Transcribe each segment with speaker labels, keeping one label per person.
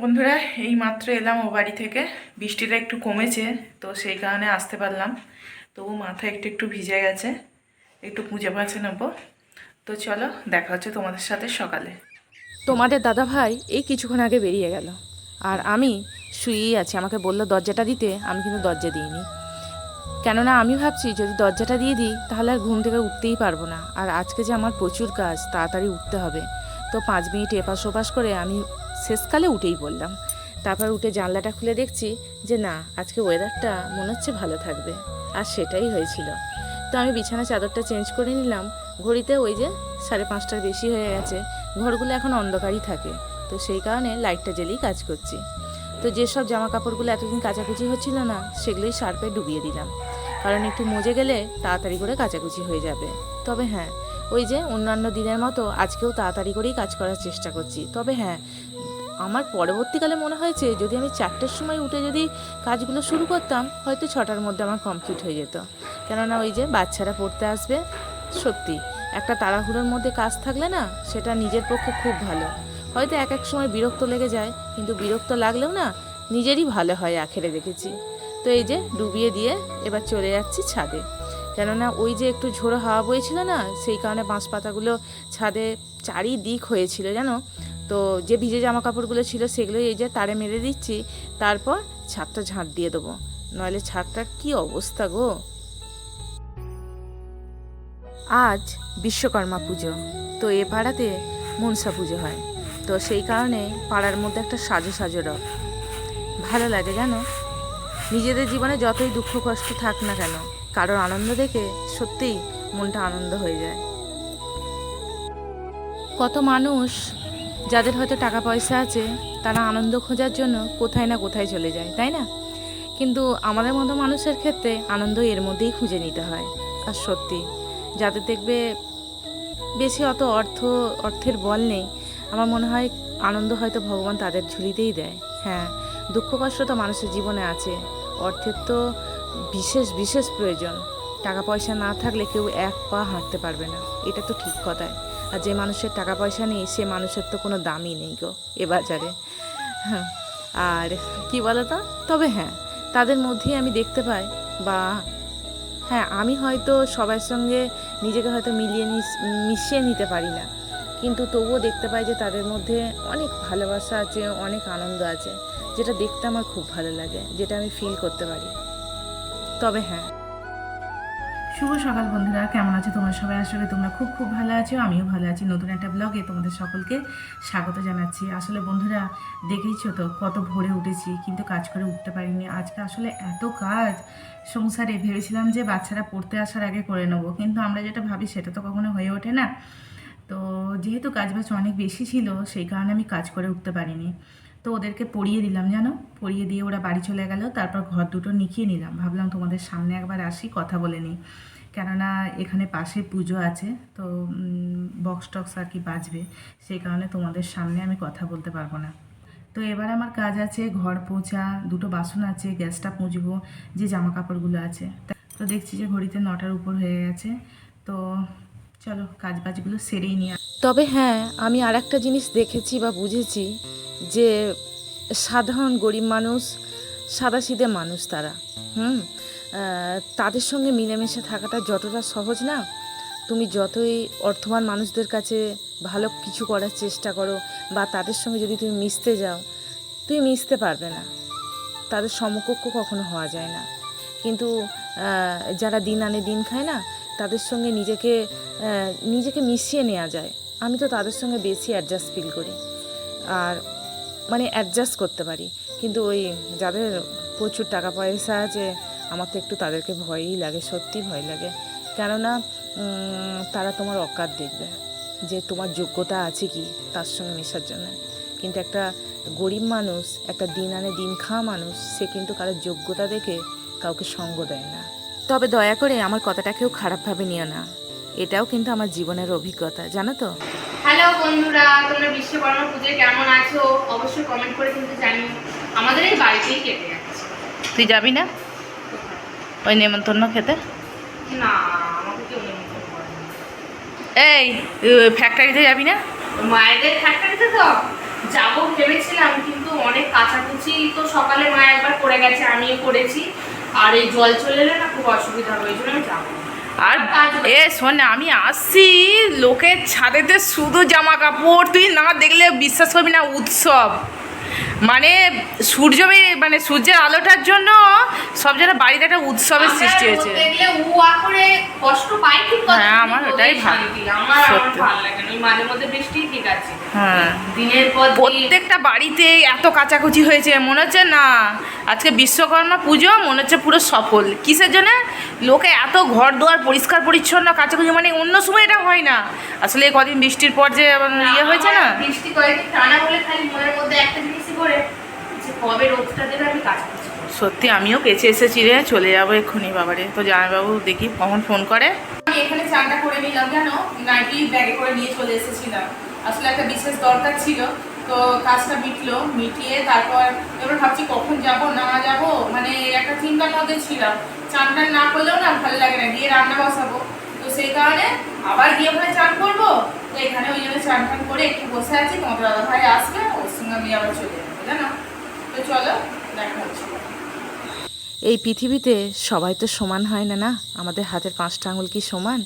Speaker 1: বন্ধুরা, এই মাত্র এলাম ও বাড়ি থেকে। বৃষ্টিটা একটু কমেছে, তো সেই কারণে আসতে পারলাম। তবু মাথা একটু একটু ভিজে গেছে, একটু পুজো পাচ্ছে নেবো। তো চলো, দেখা হচ্ছে তোমাদের সাথে সকালে।
Speaker 2: তোমাদের দাদা ভাই এই কিছুক্ষণ আগে বেরিয়ে গেল, আর আমি শুয়েই আছি। আমাকে বললো দরজাটা দিতে, আমি কিন্তু দরজা দিইনি। কেননা আমি ভাবছি যদি দরজাটা দিয়ে দিই তাহলে আর ঘুম থেকে উঠতেই পারবো না। আর আজকে যে আমার প্রচুর কাজ, তাড়াতাড়ি উঠতে হবে। তো 5 মিনিট এপাশ ওপাশ করে আমি শেষকালে উঠেই পড়লাম। তারপর উঠে জানলাটা খুলে দেখছি যে না, আজকে ওয়েদারটা মনে হচ্ছে ভালো থাকবে। আর সেটাই হয়েছিল। তো আমি বিছানা চাদরটা চেঞ্জ করে নিলাম। ঘড়িতে ওই যে 5:30টার বেশি হয়ে গেছে। ঘরগুলো এখন অন্ধকারই থাকে, তো সেই কারণে লাইটটা জ্বেলেই কাজ করছি। তো যেসব জামা কাপড়গুলো এতদিন কাচাকুচি হচ্ছিল না, সেগুলোই সার্ফে ডুবিয়ে দিলাম, কারণ একটু মজে গেলে তাড়াতাড়ি করে কাচাকুচি হয়ে যাবে। তবে হ্যাঁ, ওই যে অন্যান্য দিনের মতো আজকেও তাড়াতাড়ি করেই কাজ করার চেষ্টা করছি। তবে হ্যাঁ, আমার পরবর্তীকালে মনে হয়েছে যদি আমি 4টের সময় উঠে যদি কাজগুলো শুরু করতাম, হয়তো 6টার মধ্যে আমার কমপ্লিট হয়ে যেত। কেননা ওই যে বাচ্চারা পড়তে আসবে, সত্যি একটা তাড়াহুড়োর মধ্যে কাজ থাকলে না, সেটা নিজের পক্ষে খুব ভালো। হয়তো এক এক সময় বিরক্ত লেগে যায়, কিন্তু বিরক্ত লাগলেও না, নিজেরই ভালো হয় আখেরে দেখেছি। তো এই যে ডুবিয়ে দিয়ে এবার চলে যাচ্ছি ছাদে। কেননা ওই যে একটু ঝোড়ো হাওয়া বইছিল না, সেই কারণে বাঁশ পাতাগুলো ছাদে চারিদিক হয়েছিল জানো। তো যে ভিজে জামা কাপড়গুলো ছিল সেগুলো এই যে তারে মেরে দিচ্ছি, তারপর ছাদটা ঝাঁট দিয়ে দেবো। নইলে ছাদটার কি অবস্থা গো। আজ বিশ্বকর্মা পুজো, তো এ পাড়াতে মনসা পুজো হয়। তো সেই কারণে পাড়ার মধ্যে একটা সাজো সাজো রব ভালো লাগে জানো। নিজেদের জীবনে যতই দুঃখ কষ্ট থাক না কেন, কারোর আনন্দ দেখে সত্যিই মনটা আনন্দ হয়ে যায়। কত মানুষ যাদের হয়তো টাকা পয়সা আছে, তারা আনন্দ খোঁজার জন্য কোথায় না কোথায় চলে যায়, তাই না? কিন্তু আমাদের মতো মানুষের ক্ষেত্রে আনন্দ এর মধ্যেই খুঁজে নিতে হয়। আর সত্যি যাদের দেখবে বেশি অত অর্থের বল নেই, আমার মনে হয় আনন্দ হয়তো ভগবান তাদের ঝুলিতেই দেয়। হ্যাঁ, দুঃখ কষ্ট তো মানুষের জীবনে আছে, অর্থের তো বিশেষ বিশেষ প্রয়োজন। টাকা পয়সা না থাকলে কেউ এক পা হাঁটতে পারবে না, এটা তো ঠিক কথাই। আর যে মানুষের টাকা পয়সা নেই, সে মানুষের তো কোনো দামই নেই গো এ বাজারে। হ্যাঁ, আর কি বলো তো, তবে হ্যাঁ, তাদের মধ্যেই আমি দেখতে পাই, বা হ্যাঁ, আমি হয়তো সবার সঙ্গে নিজেকে হয়তো মিশিয়ে নিতে পারি না, কিন্তু তবুও দেখতে পাই যে তাদের মধ্যে অনেক ভালোবাসা আছে, অনেক আনন্দ আছে, যেটা দেখতে আমার খুব ভালো লাগে, যেটা আমি ফিল করতে পারি। তবে হ্যাঁ,
Speaker 1: শুভ সকাল বন্ধুরা, কেমন আছো তোমরা সবাই? আসলে তোমরা খুব খুব ভালো আছো, আমিও ভালো আছি। নতুন একটা ব্লগে তোমাদের সকলকে স্বাগত জানাচ্ছি। আসলে বন্ধুরা, দেখেইছো তো কত ভোরে উঠেছি, কিন্তু কাজ করে উঠতে পারিনি। আজকে আসলে এত কাজ সংসারে, ভেবেছিলাম যে বাচ্চারা পড়তে আসার আগে করে নেবো, কিন্তু আমরা যেটা ভাবি সেটা তো কখনো হয়ে ওঠে না। তো যেহেতু কাজ বাজ অনেক বেশি ছিল, সেই কারণে আমি কাজ করে উঠতে পারিনি। তো ওদেরকে পড়িয়ে দিলাম জানো, পড়িয়ে দিয়ে ওরা বাড়ি চলে গেল। তারপর ঘর দুটো নিখিয়ে নিলাম, ভাবলাম তোমাদের সামনে একবার আসি, কথা বলে নিই। কেননা এখানে পাশে পুজো আছে, তো বক্স টক্স আর কি বাজবে, সেই কারণে তোমাদের সামনে আমি কথা বলতে পারবো না। তো এবার আমার কাজ আছে ঘর পোছা, দুটো বাসন আছে, গ্যাসটা পুঁজবো, যে জামা কাপড়গুলো আছে। তো দেখছি যে ঘড়িতে 9টার উপর হয়ে গেছে। তো চলো কাজ বাজগুলো সেরেই নিয়ে।
Speaker 2: তবে হ্যাঁ, আমি আর একটা জিনিস দেখেছি বা বুঝেছি, যে সাধারণ গরিব মানুষ, সাদাসিধে মানুষ তারা, তাদের সঙ্গে মিলেমিশে থাকাটা যতটা সহজ না, তুমি যতই অর্থবান মানুষদের কাছে ভালো কিছু করার চেষ্টা করো, বা তাদের সঙ্গে যদি তুমি মিশতে যাও, তুমি মিশতে পারবে না, তাদের সমকক্ষ কখনো হওয়া যায় না। কিন্তু যারা দিন আনে দিন খায় না, তাদের সঙ্গে নিজেকে মিশিয়ে নেওয়া যায়। আমি তো তাদের সঙ্গে বেশি অ্যাডজাস্ট ফিল করি, আর মানে অ্যাডজাস্ট করতে পারি। কিন্তু ওই যাদের প্রচুর টাকা পয়সা আছে, আমার তো একটু তাদেরকে ভয়ই লাগে, সত্যি ভয় লাগে। কেননা তারা তোমার অকাত দেখবে, যে তোমার যোগ্যতা আছে কি তার সঙ্গে মেশার জন্য। কিন্তু একটা গরিব মানুষ, একটা দিন আনে দিন খাওয়া মানুষ, সে কিন্তু কারোর যোগ্যতা দেখে কাউকে সঙ্গ দেয় না। তবে দয়া করে আমার কথাটা কেউ খারাপভাবে নিও না, এটাও কিন্তু আমার জীবনের অভিজ্ঞতা, জানো তো।
Speaker 3: হ্যালো বন্ধুরা, তোমরা বিশ্বকর্মা পুজোয় কেমন আছো অবশ্যই কমেন্ট করে কিন্তু জানিও। আমাদের এই বাড়িতেই কেটে যাচ্ছে।
Speaker 1: তুই যাবি না ওই নেমন্তন্ন খেতে?
Speaker 3: না, আমাকে কেউ নেমন্তন্ন করে না।
Speaker 1: এই ফ্যাক্টরিতে যাবি না?
Speaker 3: মায়েদের ফ্যাক্টরিতে তো যাবো ভেবেছিলাম, কিন্তু অনেক কাচাকুচি তো সকালে মা একবার করে গেছে, আমিও করেছি। আর এই জল চলে এলে না খুব অসুবিধা হবে, ওই জন্য আমি যাবো।
Speaker 2: আর শোন না, আমি আসছি, লোকের ছাদেতে শুধু জামা কাপড়, তুই না দেখলে বিশ্বাস করবি না, উৎসব। মানে মানে সূর্যের আলোটার জন্য সব যেন বাড়িতে একটা উৎসবের সৃষ্টি হয়েছে।
Speaker 3: দেখলে উয়া করে কষ্ট পাই ঠিক কথা।
Speaker 2: হ্যাঁ, আমার ওটাই ভালো।
Speaker 3: আমার
Speaker 2: সত্যি।
Speaker 3: ভালো লাগে না, ওই মাঝে মধ্যে বৃষ্টি ঠিক আছে।
Speaker 2: হ্যাঁ,
Speaker 3: দিনের পর দিন
Speaker 2: প্রত্যেকটা বাড়িতে এত কাচাকুচি হয়েছে, মনে হচ্ছে না আজকে বিশ্বকর্মা পুজো, মনে হচ্ছে পুরো সফল। কিসের জন্য? লোকে এত ঘর দুয়ার পরিষ্কার পরিচ্ছন্ন কাচাকুচি, মানে অন্য সময় এটা হয় না। আসলে এই কদিন বৃষ্টির পর যে ইয়ে হয়েছে না,
Speaker 3: বৃষ্টি কয়েকদিন টানা হলে খালি মনের মধ্যে একটা জিনিসই করে যে কবে রোদটা দেবে আমি কাচাকুচি করবো।
Speaker 2: সত্যি আমিও পেঁচে এসেছি রে, চলে যাবো এক্ষুনি বাবারে। তো জামাইবাবু দেখি কখন ফোন করে।
Speaker 1: আমি এখানে চানটা করে নিলাম, জানো, নাইটি ব্যাগে করে নিয়ে চলে এসেছিলাম। আসলে একটা বিশেষ দরকার ছিল, তো কাজটা মিটিয়ে তারপর এবার ভাবছি কখন যাব না যাব, মানে একটা চিন্তার মধ্যে ছিলাম। চান টান না করলেও না ভালো লাগে না, গিয়ে রান্না বসাবো, তো সেই কারণে আবার গিয়ে ওখানে চান করবো। তো এখানে ওই জন্য চান টান করে একটু বসে আছি, তোমাদের দাদা ভাই আসবে, ওর সঙ্গে আমি আবার চলে যাবো, জানো। তো চলো দেখা হচ্ছে।
Speaker 2: এই পৃথিবীতে সবাই তো সমান হয় না, না আমাদের হাতের 5টা আঙুল কি সমান?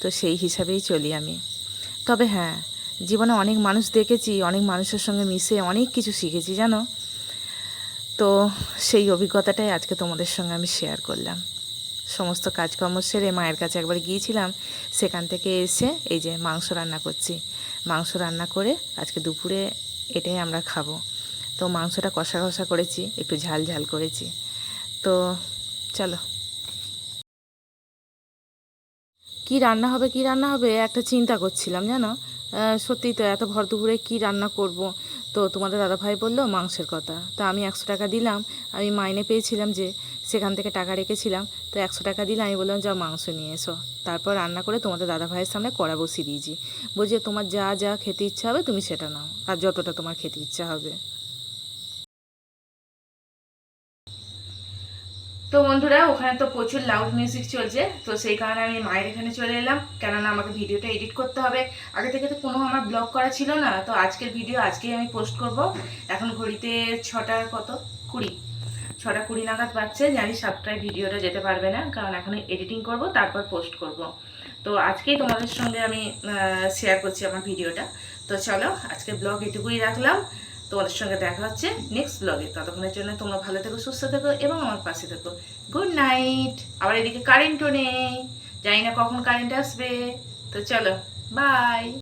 Speaker 2: তো সেই হিসাবেই চলি আমি। তবে হ্যাঁ, জীবনে অনেক মানুষ দেখেছি, অনেক মানুষের সঙ্গে মিশে অনেক কিছু শিখেছি, জানো। তো সেই অভিজ্ঞতাটাই আজকে তোমাদের সঙ্গে আমি শেয়ার করলাম। সমস্ত কাজকর্ম সেরে মায়ের কাছে একবার গিয়েছিলাম, সেখান থেকে এসে এই যে মাংস রান্না করছি। মাংস রান্না করে আজকে দুপুরে এটাই আমরা খাবো। তো মাংসটা কষা কষা করেছি, একটু ঝাল ঝাল করেছি। তো চলো, কি রান্না হবে একটা চিন্তা করছিলাম, জানো। সত্যিই তো এত ভর দুপুরে কী রান্না করব। তো তোমাদের দাদাভাই বললো মাংসের কথা, তা আমি 100 টাকা দিলাম। আমি মাইনে পেয়েছিলাম যে, সেখান থেকে টাকা রেখেছিলাম, তো 100 টাকা দিলে আমি বললাম যাও মাংস নিয়ে এসো। তারপর রান্না করে তোমাদের দাদাভাইয়ের সামনে কড়া বসিয়ে দিয়েছি। বলছি তোমার যা যা খেতে ইচ্ছা হবে তুমি সেটা নাও, আর যতটা তোমার খেতে ইচ্ছা হবে। তো বন্ধুরা, ওখানে তো প্রচুর লাউড মিউজিক চলছে, তো সেই কারণে আমি মায়ের এখানে চলে এলাম, কেননা আমাকে ভিডিওটা এডিট করতে হবে। আগে থেকে তো কোনো আমার ব্লগ করা ছিল না, তো আজকের ভিডিও আজকেই আমি পোস্ট করব। এখন ঘড়িতে 6:20 নাগাদ বাজছে। জানি 7টায় ভিডিওটা যেতে পারবে না, কারণ এখন এডিটিং করব, তারপর পোস্ট করব। তো আজকেই তোমাদের সঙ্গে আমি শেয়ার করছি আমার ভিডিওটা। তো চলো, আজকে ব্লগ এটুকুই রাখলাম। তোমাদের সঙ্গে দেখা হচ্ছে নেক্সট ব্লগে। ততক্ষণের জন্য তোমরা ভালো থেকো, সুস্থ থেকো এবং আমার পাশে থেকো। Good night. আবার এদিকে কারেন্টও নেই, জানি না কখন কারেন্ট আসবে। তো চলো, বাই।